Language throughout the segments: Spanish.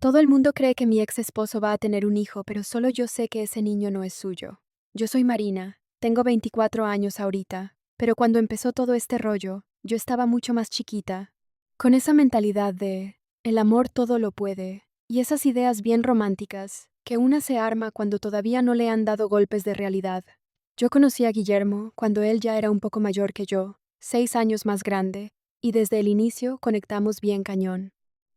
Todo el mundo cree que mi ex esposo va a tener un hijo, pero solo yo sé que ese niño no es suyo. Yo soy Marina, tengo 24 años ahorita, pero cuando empezó todo este rollo, yo estaba mucho más chiquita, con esa mentalidad de el amor todo lo puede, y esas ideas bien románticas, que una se arma cuando todavía no le han dado golpes de realidad. Yo conocí a Guillermo cuando él ya era un poco mayor que yo, 6 años más grande, y desde el inicio conectamos bien cañón.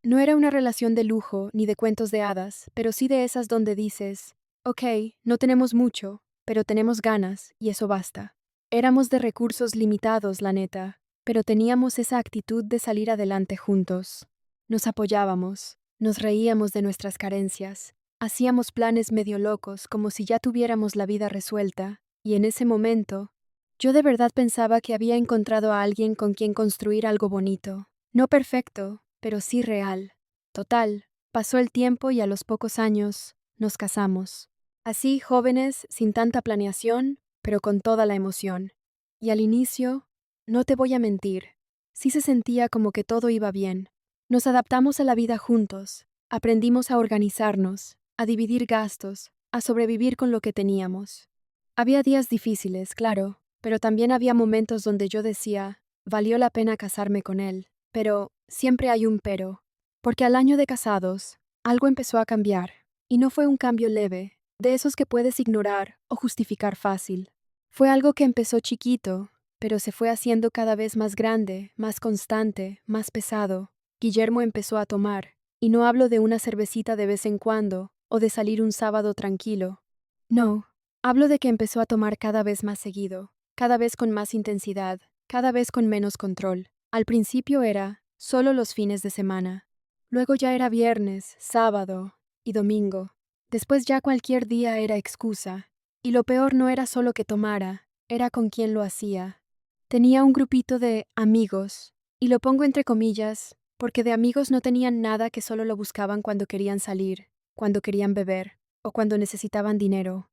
No era una relación de lujo ni de cuentos de hadas, pero sí de esas donde dices, ok, no tenemos mucho, pero tenemos ganas, y eso basta. Éramos de recursos limitados, la neta, pero teníamos esa actitud de salir adelante juntos. Nos apoyábamos, nos reíamos de nuestras carencias, hacíamos planes medio locos como si ya tuviéramos la vida resuelta, y en ese momento, yo de verdad pensaba que había encontrado a alguien con quien construir algo bonito. No perfecto, pero sí real. Total, pasó el tiempo y a los pocos años nos casamos. Así, jóvenes, sin tanta planeación, pero con toda la emoción. Y al inicio, no te voy a mentir, sí se sentía como que todo iba bien. Nos adaptamos a la vida juntos, aprendimos a organizarnos, a dividir gastos, a sobrevivir con lo que teníamos. Había días difíciles, claro, pero también había momentos donde yo decía, valió la pena casarme con él. Pero siempre hay un pero, porque al año de casados, algo empezó a cambiar, y no fue un cambio leve, de esos que puedes ignorar o justificar fácil. Fue algo que empezó chiquito, pero se fue haciendo cada vez más grande, más constante, más pesado. Guillermo empezó a tomar, y no hablo de una cervecita de vez en cuando, o de salir un sábado tranquilo. No, hablo de que empezó a tomar cada vez más seguido, cada vez con más intensidad, cada vez con menos control. Al principio era solo los fines de semana. Luego ya era viernes, sábado y domingo. Después ya cualquier día era excusa. Y lo peor no era solo que tomara, era con quién lo hacía. Tenía un grupito de amigos, y lo pongo entre comillas, porque de amigos no tenían nada, que solo lo buscaban cuando querían salir, cuando querían beber o cuando necesitaban dinero.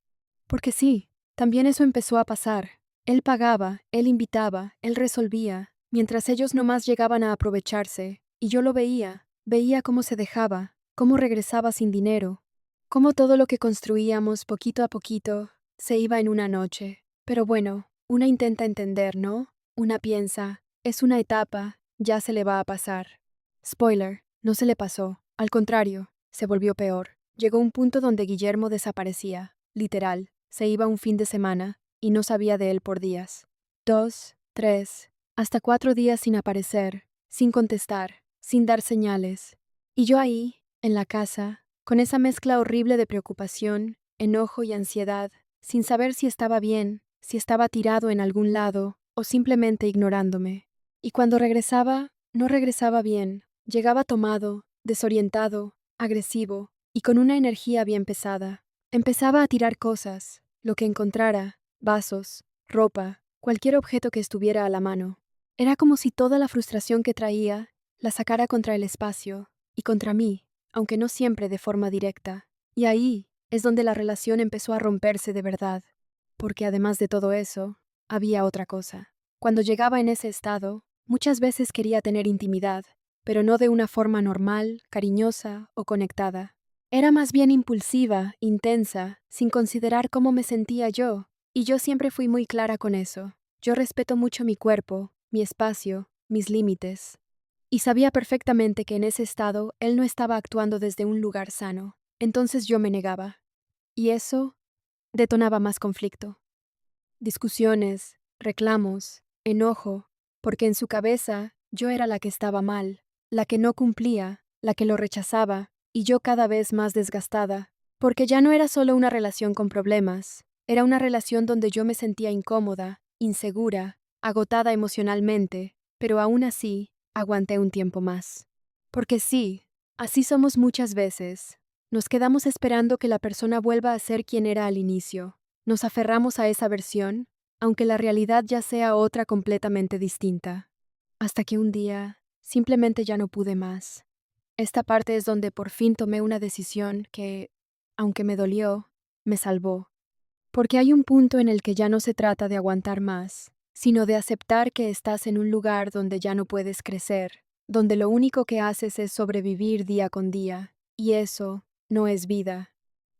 Porque sí, también eso empezó a pasar. Él pagaba, él invitaba, él resolvía, mientras ellos nomás llegaban a aprovecharse, y yo lo veía cómo se dejaba, cómo regresaba sin dinero, cómo todo lo que construíamos poquito a poquito se iba en una noche. Pero bueno, una intenta entender, ¿no? Una piensa, es una etapa, ya se le va a pasar. Spoiler, no se le pasó, al contrario, se volvió peor. Llegó un punto donde Guillermo desaparecía, literal, se iba un fin de semana, y no sabía de él por días. 2, 3, hasta 4 días sin aparecer, sin contestar, sin dar señales. Y yo ahí, en la casa, con esa mezcla horrible de preocupación, enojo y ansiedad, sin saber si estaba bien, si estaba tirado en algún lado, o simplemente ignorándome. Y cuando regresaba, no regresaba bien. Llegaba tomado, desorientado, agresivo, y con una energía bien pesada. Empezaba a tirar cosas, lo que encontrara, vasos, ropa, cualquier objeto que estuviera a la mano. Era como si toda la frustración que traía la sacara contra el espacio y contra mí, aunque no siempre de forma directa. Y ahí es donde la relación empezó a romperse de verdad, porque además de todo eso, había otra cosa. Cuando llegaba en ese estado, muchas veces quería tener intimidad, pero no de una forma normal, cariñosa o conectada. Era más bien impulsiva, intensa, sin considerar cómo me sentía yo, y yo siempre fui muy clara con eso. Yo respeto mucho mi cuerpo, mi espacio, mis límites. Y sabía perfectamente que en ese estado él no estaba actuando desde un lugar sano. Entonces yo me negaba. Y eso detonaba más conflicto. Discusiones, reclamos, enojo, porque en su cabeza yo era la que estaba mal, la que no cumplía, la que lo rechazaba, y yo cada vez más desgastada, porque ya no era solo una relación con problemas, era una relación donde yo me sentía incómoda, insegura, agotada emocionalmente, pero aún así aguanté un tiempo más. Porque sí, así somos muchas veces. Nos quedamos esperando que la persona vuelva a ser quien era al inicio. Nos aferramos a esa versión, aunque la realidad ya sea otra completamente distinta. Hasta que un día, simplemente ya no pude más. Esta parte es donde por fin tomé una decisión que, aunque me dolió, me salvó. Porque hay un punto en el que ya no se trata de aguantar más, sino de aceptar que estás en un lugar donde ya no puedes crecer, donde lo único que haces es sobrevivir día con día. Y eso no es vida.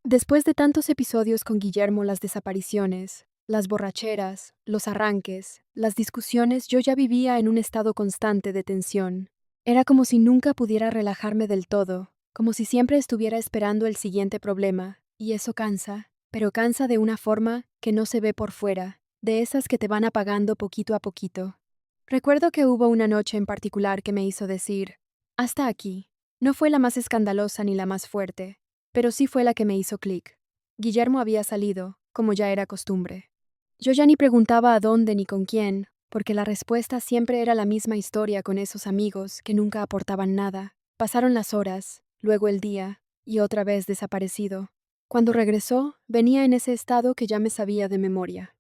Después de tantos episodios con Guillermo, las desapariciones, las borracheras, los arranques, las discusiones, yo ya vivía en un estado constante de tensión. Era como si nunca pudiera relajarme del todo, como si siempre estuviera esperando el siguiente problema, y eso cansa, pero cansa de una forma que no se ve por fuera, de esas que te van apagando poquito a poquito. Recuerdo que hubo una noche en particular que me hizo decir, hasta aquí. No fue la más escandalosa ni la más fuerte, pero sí fue la que me hizo clic. Guillermo había salido, como ya era costumbre. Yo ya ni preguntaba a dónde ni con quién, porque la respuesta siempre era la misma historia con esos amigos que nunca aportaban nada. Pasaron las horas, luego el día, y otra vez desaparecido. Cuando regresó, venía en ese estado que ya me sabía de memoria.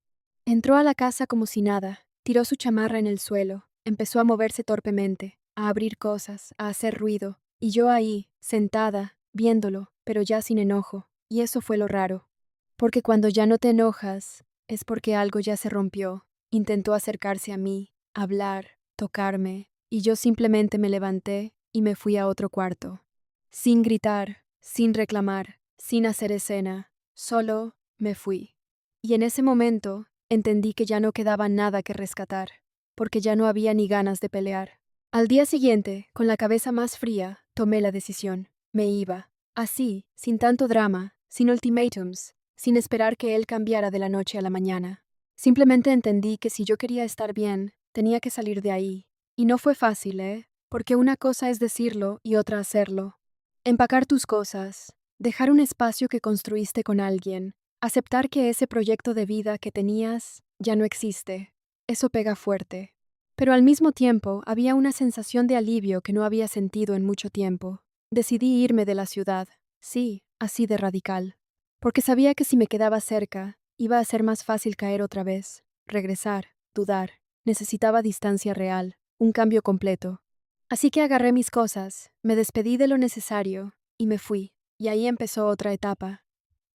Entró a la casa como si nada, tiró su chamarra en el suelo, empezó a moverse torpemente, a abrir cosas, a hacer ruido, y yo ahí, sentada, viéndolo, pero ya sin enojo, y eso fue lo raro. Porque cuando ya no te enojas, es porque algo ya se rompió. Intentó acercarse a mí, hablar, tocarme, y yo simplemente me levanté y me fui a otro cuarto. Sin gritar, sin reclamar, sin hacer escena, solo me fui. Y en ese momento entendí que ya no quedaba nada que rescatar, porque ya no había ni ganas de pelear. Al día siguiente, con la cabeza más fría, tomé la decisión. Me iba. Así, sin tanto drama, sin ultimátums, sin esperar que él cambiara de la noche a la mañana. Simplemente entendí que si yo quería estar bien, tenía que salir de ahí. Y no fue fácil, ¿eh? Porque una cosa es decirlo y otra hacerlo. Empacar tus cosas, dejar un espacio que construiste con alguien, aceptar que ese proyecto de vida que tenías ya no existe. Eso pega fuerte. Pero al mismo tiempo había una sensación de alivio que no había sentido en mucho tiempo. Decidí irme de la ciudad, sí, así de radical, porque sabía que si me quedaba cerca, iba a ser más fácil caer otra vez, regresar, dudar. Necesitaba distancia real, un cambio completo. Así que agarré mis cosas, me despedí de lo necesario y me fui, y ahí empezó otra etapa.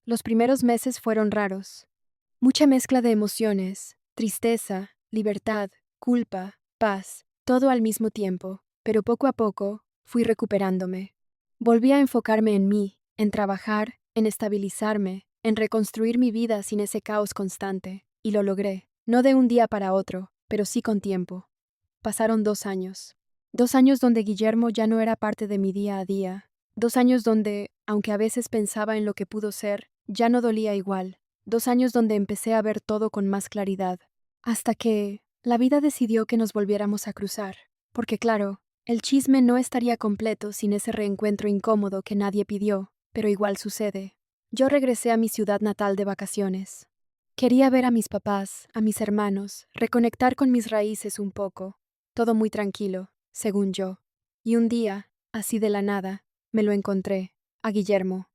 Los primeros meses fueron raros. Mucha mezcla de emociones, tristeza, libertad, culpa, paz, todo al mismo tiempo, pero poco a poco fui recuperándome. Volví a enfocarme en mí, en trabajar, en estabilizarme, en reconstruir mi vida sin ese caos constante, y lo logré, no de un día para otro, pero sí con tiempo. Pasaron 2 años. 2 años donde Guillermo ya no era parte de mi día a día. 2 años donde, aunque a veces pensaba en lo que pudo ser, ya no dolía igual. 2 años donde empecé a ver todo con más claridad. Hasta que la vida decidió que nos volviéramos a cruzar. Porque claro, el chisme no estaría completo sin ese reencuentro incómodo que nadie pidió, pero igual sucede. Yo regresé a mi ciudad natal de vacaciones. Quería ver a mis papás, a mis hermanos, reconectar con mis raíces un poco. Todo muy tranquilo, según yo. Y un día, así de la nada, me lo encontré, a Guillermo.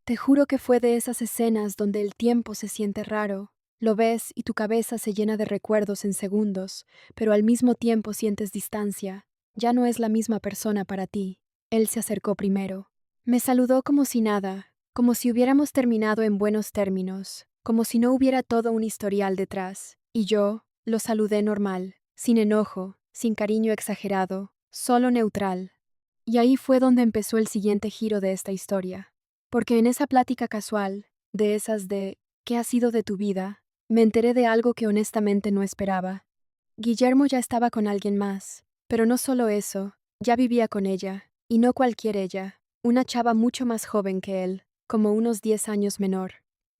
Te juro que fue de esas escenas donde el tiempo se siente raro. Lo ves y tu cabeza se llena de recuerdos en segundos, pero al mismo tiempo sientes distancia. Ya no es la misma persona para ti. Él se acercó primero. Me saludó como si nada, como si hubiéramos terminado en buenos términos, como si no hubiera todo un historial detrás. Y yo lo saludé normal, sin enojo, sin cariño exagerado, solo neutral. Y ahí fue donde empezó el siguiente giro de esta historia. Porque en esa plática casual, de esas de ¿qué ha sido de tu vida?, me enteré de algo que honestamente no esperaba. Guillermo ya estaba con alguien más, pero no solo eso, ya vivía con ella, y no cualquier ella, una chava mucho más joven que él, como unos 10 años menor.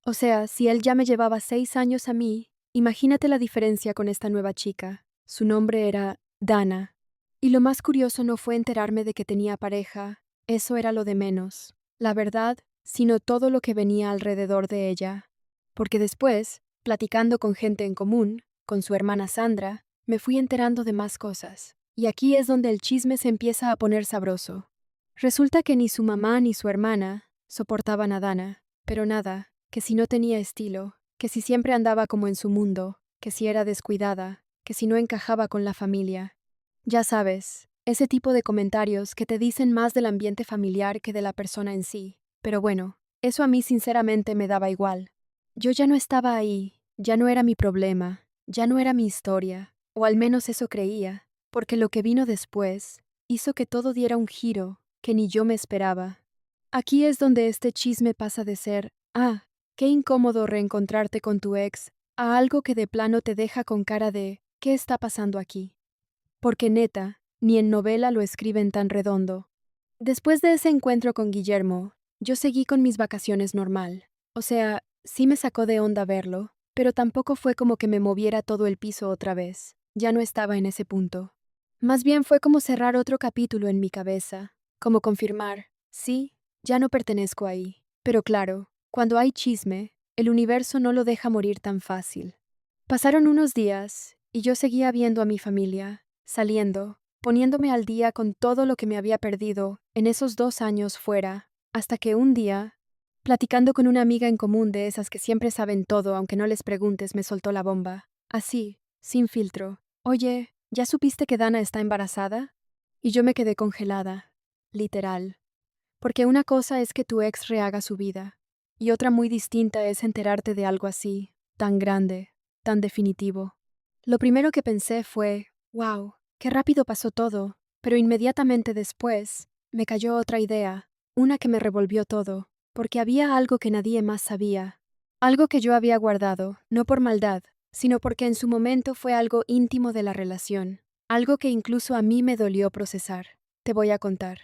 O sea, si él ya me llevaba 6 años a mí, imagínate la diferencia con esta nueva chica. Su nombre era Dana. Y lo más curioso no fue enterarme de que tenía pareja, eso era lo de menos. La verdad, sino todo lo que venía alrededor de ella. Porque después, platicando con gente en común, con su hermana Sandra, me fui enterando de más cosas. Y aquí es donde el chisme se empieza a poner sabroso. Resulta que ni su mamá ni su hermana soportaban a Dana, pero nada, que si no tenía estilo, que si siempre andaba como en su mundo, que si era descuidada, que si no encajaba con la familia. Ya sabes, ese tipo de comentarios que te dicen más del ambiente familiar que de la persona en sí. Pero bueno, eso a mí sinceramente me daba igual. Yo ya no estaba ahí, ya no era mi problema, ya no era mi historia, o al menos eso creía, porque lo que vino después hizo que todo diera un giro que ni yo me esperaba. Aquí es donde este chisme pasa de ser, qué incómodo reencontrarte con tu ex, a algo que de plano te deja con cara de, ¿qué está pasando aquí? Porque neta, ni en novela lo escriben tan redondo. Después de ese encuentro con Guillermo, yo seguí con mis vacaciones normal. O sea, sí me sacó de onda verlo, pero tampoco fue como que me moviera todo el piso otra vez. Ya no estaba en ese punto. Más bien fue como cerrar otro capítulo en mi cabeza, como confirmar, sí, ya no pertenezco ahí. Pero claro, cuando hay chisme, el universo no lo deja morir tan fácil. Pasaron unos días, y yo seguía viendo a mi familia, saliendo, poniéndome al día con todo lo que me había perdido en esos 2 años fuera, hasta que un día, platicando con una amiga en común de esas que siempre saben todo aunque no les preguntes, me soltó la bomba, así, sin filtro. Oye, ¿ya supiste que Dana está embarazada? Y yo me quedé congelada, literal. Porque una cosa es que tu ex rehaga su vida, y otra muy distinta es enterarte de algo así, tan grande, tan definitivo. Lo primero que pensé fue, wow, qué rápido pasó todo, pero inmediatamente después me cayó otra idea, una que me revolvió todo, porque había algo que nadie más sabía, algo que yo había guardado, no por maldad, sino porque en su momento fue algo íntimo de la relación, algo que incluso a mí me dolió procesar. Te voy a contar.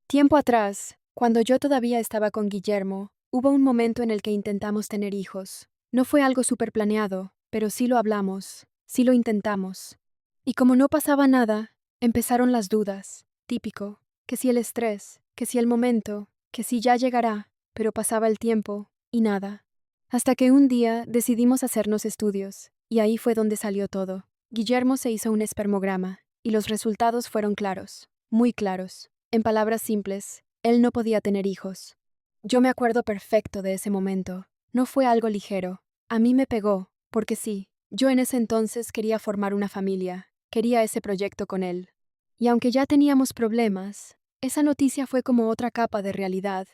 Tiempo atrás, cuando yo todavía estaba con Guillermo, hubo un momento en el que intentamos tener hijos. No fue algo súper planeado, pero sí lo hablamos, sí lo intentamos. Y como no pasaba nada, empezaron las dudas, típico, que si el estrés, que si el momento, que si ya llegará, pero pasaba el tiempo, y nada. Hasta que un día decidimos hacernos estudios, y ahí fue donde salió todo. Guillermo se hizo un espermograma, y los resultados fueron claros, muy claros. En palabras simples, él no podía tener hijos. Yo me acuerdo perfecto de ese momento. No fue algo ligero. A mí me pegó, porque sí, yo en ese entonces quería formar una familia, quería ese proyecto con él. Y aunque ya teníamos problemas, esa noticia fue como otra capa de realidad.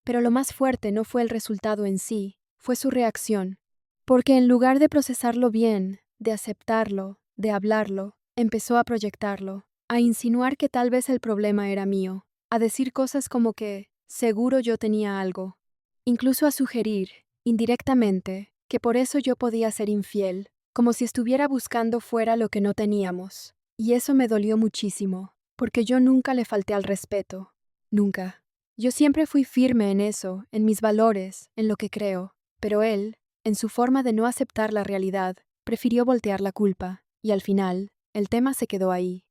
Pero lo más fuerte no fue el resultado en sí, fue su reacción. Porque en lugar de procesarlo bien, de aceptarlo, de hablarlo, empezó a proyectarlo, a insinuar que tal vez el problema era mío, a decir cosas como que, seguro yo tenía algo, incluso a sugerir, indirectamente, que por eso yo podía ser infiel, como si estuviera buscando fuera lo que no teníamos. Y eso me dolió muchísimo, porque yo nunca le falté al respeto, nunca. Yo siempre fui firme en eso, en mis valores, en lo que creo, pero él, en su forma de no aceptar la realidad, prefirió voltear la culpa, y al final, el tema se quedó ahí.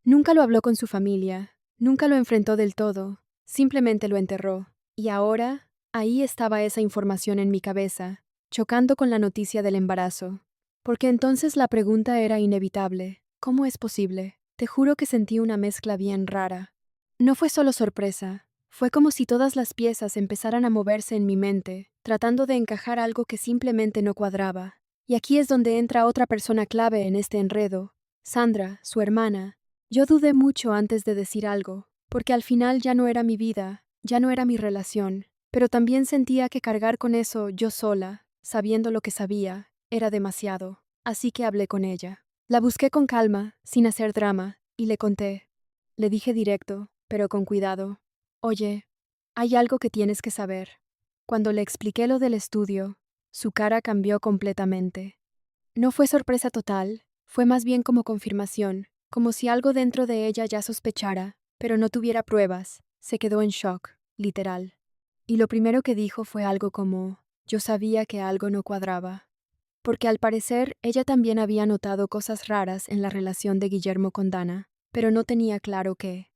Nunca lo habló con su familia, nunca lo enfrentó del todo, simplemente lo enterró. Y ahora, ahí estaba esa información en mi cabeza, chocando con la noticia del embarazo. Porque entonces la pregunta era inevitable. ¿Cómo es posible? Te juro que sentí una mezcla bien rara. No fue solo sorpresa, fue como si todas las piezas empezaran a moverse en mi mente, tratando de encajar algo que simplemente no cuadraba. Y aquí es donde entra otra persona clave en este enredo, Sandra, su hermana. Yo dudé mucho antes de decir algo, porque al final ya no era mi vida, ya no era mi relación, pero también sentía que cargar con eso yo sola, sabiendo lo que sabía, era demasiado. Así que hablé con ella. La busqué con calma, sin hacer drama, y le conté. Le dije directo, pero con cuidado. Oye, hay algo que tienes que saber. Cuando le expliqué lo del estudio, su cara cambió completamente. No fue sorpresa total, fue más bien como confirmación, como si algo dentro de ella ya sospechara, pero no tuviera pruebas. Se quedó en shock, literal. Y lo primero que dijo fue algo como, yo sabía que algo no cuadraba. Porque al parecer ella también había notado cosas raras en la relación de Guillermo con Dana, pero no tenía claro qué.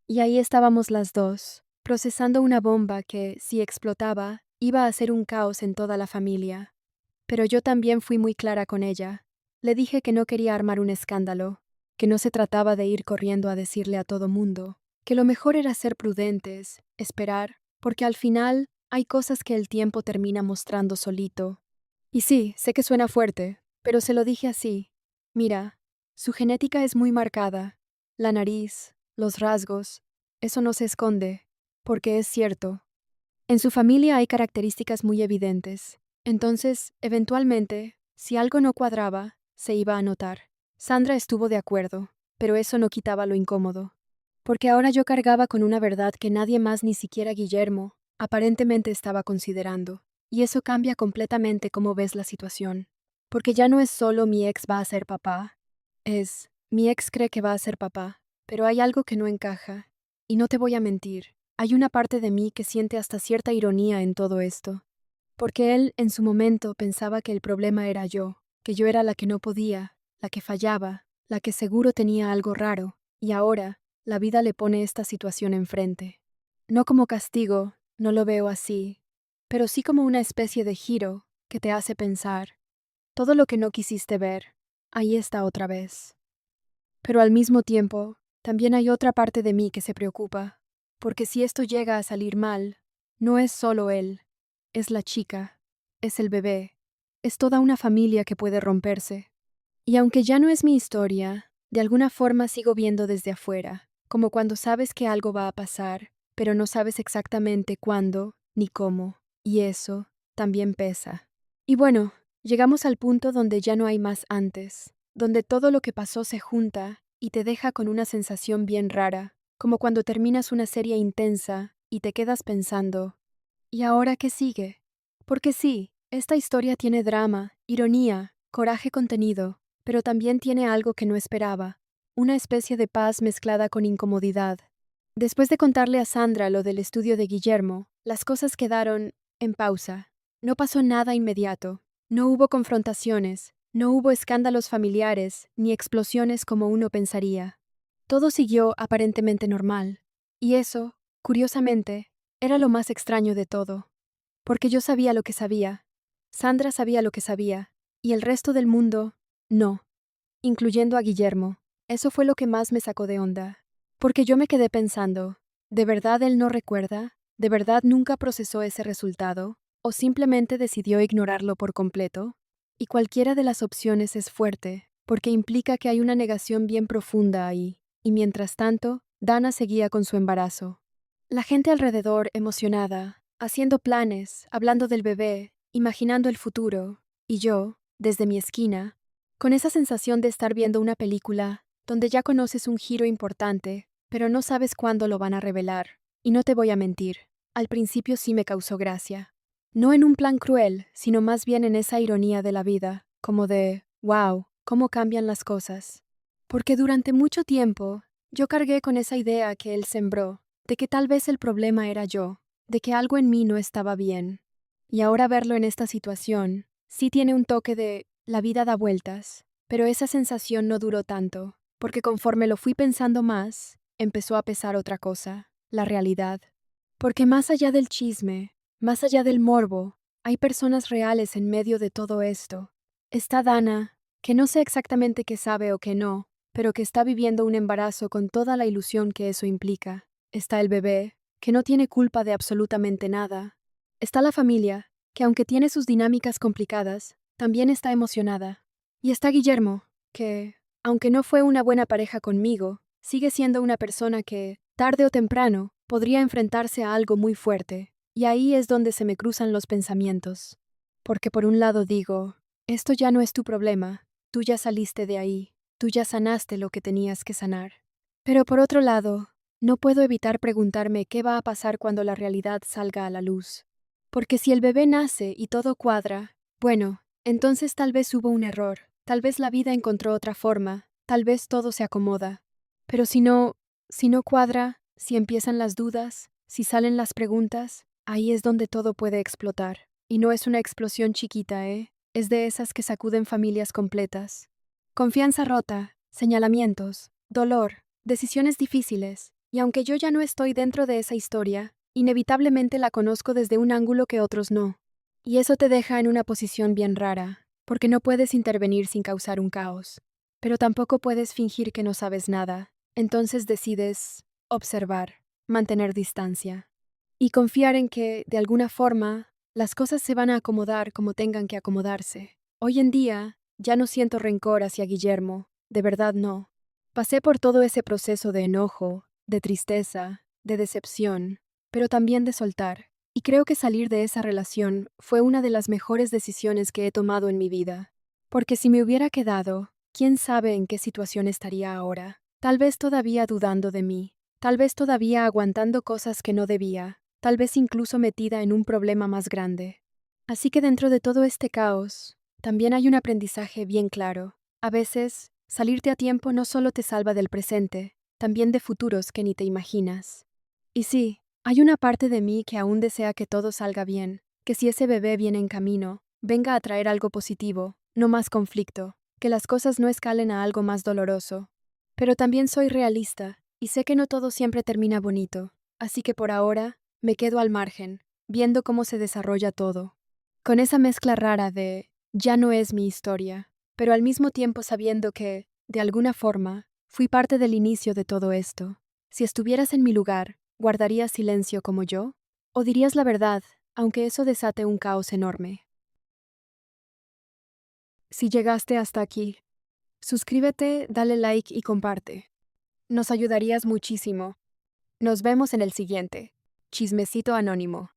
Y ahí estábamos las dos, procesando una bomba que, si explotaba, iba a ser un caos en toda la familia. Pero yo también fui muy clara con ella. Le dije que no quería armar un escándalo, que no se trataba de ir corriendo a decirle a todo mundo, que lo mejor era ser prudentes, esperar, porque al final hay cosas que el tiempo termina mostrando solito. Y sí, sé que suena fuerte, pero se lo dije así. Mira, su genética es muy marcada. La nariz, los rasgos, eso no se esconde, porque es cierto. En su familia hay características muy evidentes. Entonces, eventualmente, si algo no cuadraba, se iba a notar. Sandra estuvo de acuerdo, pero eso no quitaba lo incómodo. Porque ahora yo cargaba con una verdad que nadie más, ni siquiera Guillermo, Aparentemente estaba considerando. Y eso cambia completamente cómo ves la situación. Porque ya no es solo mi ex va a ser papá. Es, mi ex cree que va a ser papá. Pero hay algo que no encaja. Y no te voy a mentir. Hay una parte de mí que siente hasta cierta ironía en todo esto. Porque él, en su momento, pensaba que el problema era yo, que yo era la que no podía, la que fallaba, la que seguro tenía algo raro, y ahora, la vida le pone esta situación enfrente. No como castigo, no lo veo así, pero sí como una especie de giro que te hace pensar. Todo lo que no quisiste ver, ahí está otra vez. Pero al mismo tiempo, también hay otra parte de mí que se preocupa, porque si esto llega a salir mal, no es solo él, es la chica, es el bebé, es toda una familia que puede romperse. Y aunque ya no es mi historia, de alguna forma sigo viendo desde afuera, como cuando sabes que algo va a pasar, pero no sabes exactamente cuándo ni cómo, y eso también pesa. Y bueno, llegamos al punto donde ya no hay más antes, donde todo lo que pasó se junta y te deja con una sensación bien rara, como cuando terminas una serie intensa y te quedas pensando, ¿y ahora qué sigue? Porque sí, esta historia tiene drama, ironía, coraje contenido, pero también tiene algo que no esperaba, una especie de paz mezclada con incomodidad. Después de contarle a Sandra lo del estudio de Guillermo, las cosas quedaron en pausa. No pasó nada inmediato, no hubo confrontaciones, no hubo escándalos familiares, ni explosiones como uno pensaría. Todo siguió aparentemente normal, y eso, curiosamente, era lo más extraño de todo. Porque yo sabía lo que sabía, Sandra sabía lo que sabía, y el resto del mundo, no, incluyendo a Guillermo. Eso fue lo que más me sacó de onda. Porque yo me quedé pensando, ¿de verdad él no recuerda? ¿De verdad nunca procesó ese resultado? ¿O simplemente decidió ignorarlo por completo? Y cualquiera de las opciones es fuerte, porque implica que hay una negación bien profunda ahí, y mientras tanto, Dana seguía con su embarazo. La gente alrededor emocionada, haciendo planes, hablando del bebé, imaginando el futuro, y yo, desde mi esquina, con esa sensación de estar viendo una película donde ya conoces un giro importante, pero no sabes cuándo lo van a revelar. Y no te voy a mentir, al principio sí me causó gracia. No en un plan cruel, sino más bien en esa ironía de la vida, como de, wow, cómo cambian las cosas. Porque durante mucho tiempo, yo cargué con esa idea que él sembró, de que tal vez el problema era yo, de que algo en mí no estaba bien. Y ahora verlo en esta situación, sí tiene un toque de la vida da vueltas, pero esa sensación no duró tanto, porque conforme lo fui pensando más, empezó a pesar otra cosa, la realidad. Porque más allá del chisme, más allá del morbo, hay personas reales en medio de todo esto. Está Dana, que no sé exactamente qué sabe o qué no, pero que está viviendo un embarazo con toda la ilusión que eso implica. Está el bebé, que no tiene culpa de absolutamente nada. Está la familia, que aunque tiene sus dinámicas complicadas, también está emocionada. Y está Guillermo, que, aunque no fue una buena pareja conmigo, sigue siendo una persona que, tarde o temprano, podría enfrentarse a algo muy fuerte. Y ahí es donde se me cruzan los pensamientos. Porque por un lado digo, esto ya no es tu problema, tú ya saliste de ahí, tú ya sanaste lo que tenías que sanar. Pero por otro lado, no puedo evitar preguntarme qué va a pasar cuando la realidad salga a la luz. Porque si el bebé nace y todo cuadra, bueno, entonces tal vez hubo un error, tal vez la vida encontró otra forma, tal vez todo se acomoda. Pero si no cuadra, si empiezan las dudas, si salen las preguntas, ahí es donde todo puede explotar. Y no es una explosión chiquita, ¿eh? Es de esas que sacuden familias completas. Confianza rota, señalamientos, dolor, decisiones difíciles, y aunque yo ya no estoy dentro de esa historia, inevitablemente la conozco desde un ángulo que otros no. Y eso te deja en una posición bien rara, porque no puedes intervenir sin causar un caos. Pero tampoco puedes fingir que no sabes nada. Entonces decides observar, mantener distancia y confiar en que, de alguna forma, las cosas se van a acomodar como tengan que acomodarse. Hoy en día, ya no siento rencor hacia Guillermo, de verdad no. Pasé por todo ese proceso de enojo, de tristeza, de decepción, pero también de soltar. Y creo que salir de esa relación fue una de las mejores decisiones que he tomado en mi vida. Porque si me hubiera quedado, quién sabe en qué situación estaría ahora. Tal vez todavía dudando de mí, tal vez todavía aguantando cosas que no debía, tal vez incluso metida en un problema más grande. Así que dentro de todo este caos, también hay un aprendizaje bien claro. A veces, salirte a tiempo no solo te salva del presente, también de futuros que ni te imaginas. Y sí, hay una parte de mí que aún desea que todo salga bien, que si ese bebé viene en camino, venga a traer algo positivo, no más conflicto, que las cosas no escalen a algo más doloroso. Pero también soy realista, y sé que no todo siempre termina bonito, así que por ahora, me quedo al margen, viendo cómo se desarrolla todo. Con esa mezcla rara de ya no es mi historia, pero al mismo tiempo sabiendo que, de alguna forma, fui parte del inicio de todo esto. Si estuvieras en mi lugar, ¿guardarías silencio como yo? ¿O dirías la verdad, aunque eso desate un caos enorme? Si llegaste hasta aquí, suscríbete, dale like y comparte. Nos ayudarías muchísimo. Nos vemos en el siguiente. Chismecito Anónimo.